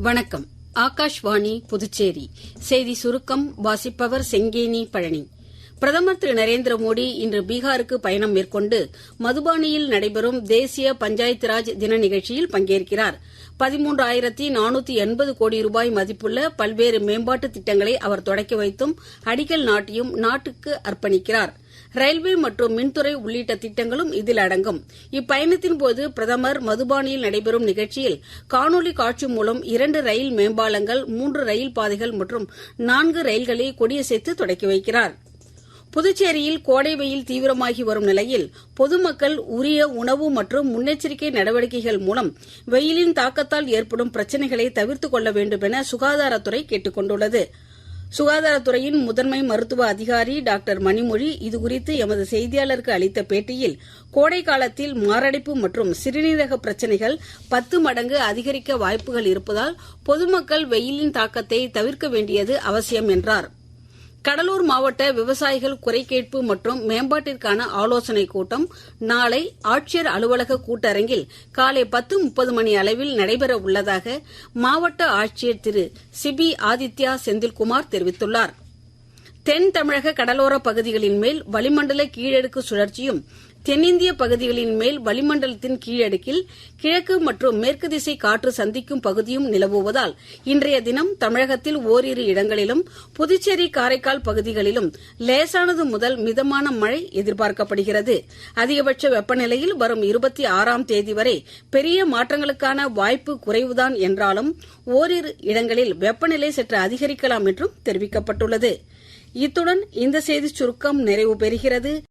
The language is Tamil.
வணக்கம். ஆகாஷ்வாணி புதுச்சேரி செய்தி சுருக்கம் வாசிப்பவர் செங்கேனி பழனி. பிரதமர் திரு நரேந்திர மோடி இன்று பீகாருக்கு பயணம் மேற்கொண்டு மதுபானியில் நடைபெறும் தேசிய பஞ்சாயத்து ராஜ் தின நிகழ்ச்சியில் பங்கேற்கிறார். 13,480 கோடி ரூபாய் மதிப்புள்ள பல்வேறு மேம்பாட்டு திட்டங்களை அவர் தொடக்கி வைத்தும் அடிக்கல் நாட்டியும் நாட்டுக்கு அர்ப்பணிக்கிறார். ரயில்வே மற்றும் மின்துறை உள்ளிட்ட திட்டங்களும் இதில் அடங்கும். இப்பயணத்தின்போது பிரதமர் மதுபானியில் நடைபெறும் நிகழ்ச்சியில் காணொலி காட்சி மூலம் 2 ரயில் மேம்பாலங்கள், 3 ரயில் பாதைகள் மற்றும் 4 ரயில்களை கொடியசைத்து தொடக்கி வைக்கிறார். புதுச்சேரியில் கோடை வெயில் தீவிரமாகி வரும் நிலையில் பொதுமக்கள் உரிய உணவு மற்றும் முன்னெச்சரிக்கை நடவடிக்கைகள் மூலம் வெயிலின் தாக்கத்தால் ஏற்படும் பிரச்சினைகளை தவிர்த்துக் கொள்ள வேண்டும் என சுகாதாரத்துறை கேட்டுக் கொண்டுள்ளது. சுகாதாரத்துறையின் முதன்மை மருத்துவ அதிகாரி டாக்டர் மணிமொழி இதுகுறித்து எமது செய்தியாளருக்கு அளித்த பேட்டியில், கோடை காலத்தில் மாரடைப்பு மற்றும் சிறுநீரக பிரச்சினைகள் 10 மடங்கு அதிகரிக்க வாய்ப்புகள் இருப்பதால் பொதுமக்கள் வெயிலின் தாக்கத்தை தவிர்க்க வேண்டியது அவசியம் என்றார். கடலூர் மாவட்ட விவசாயிகள் குறை கேட்பு மற்றும் மேம்பாட்டிற்கான ஆலோசனைக் கூட்டம் நாளை ஆட்சியர் அலுவலக கூட்டரங்கில் காலை 10:30 மணி அளவில் நடைபெற உள்ளதாக மாவட்ட ஆட்சியர் திரு சிபி ஆதித்யா செந்தில்குமார் தெரிவித்துள்ளார். தென் தமிழக கடலோர பகுதிகளின் மேல் வளிமண்டல கீழடுக்கு சுழற்சியும் தென்னிந்திய பகுதிகளின் மேல் வளிமண்டலத்தின் கீழடுக்கில் கிழக்கு மற்றும் மேற்கு திசை காற்று சந்திக்கும் பகுதியும் நிலவுவதால் இன்றைய தினம் தமிழகத்தில் ஓரிரு இடங்களிலும் புதுச்சேரி காரைக்கால் பகுதிகளிலும் லேசானது முதல் மிதமான மழை எதிர்பார்க்கப்படுகிறது. அதிகபட்ச வெப்பநிலையில் வரும் 26ஆம் தேதி வரை பெரிய மாற்றங்களுக்கான வாய்ப்பு குறைவுதான் என்றாலும் ஓரிரு இடங்களில் வெப்பநிலை சற்று அதிகரிக்கலாம் என்றும் தெரிவிக்கப்பட்டுள்ளது. இத்துடன் இந்த செய்திச் சுருக்கம் நிறைவு பெறுகிறது.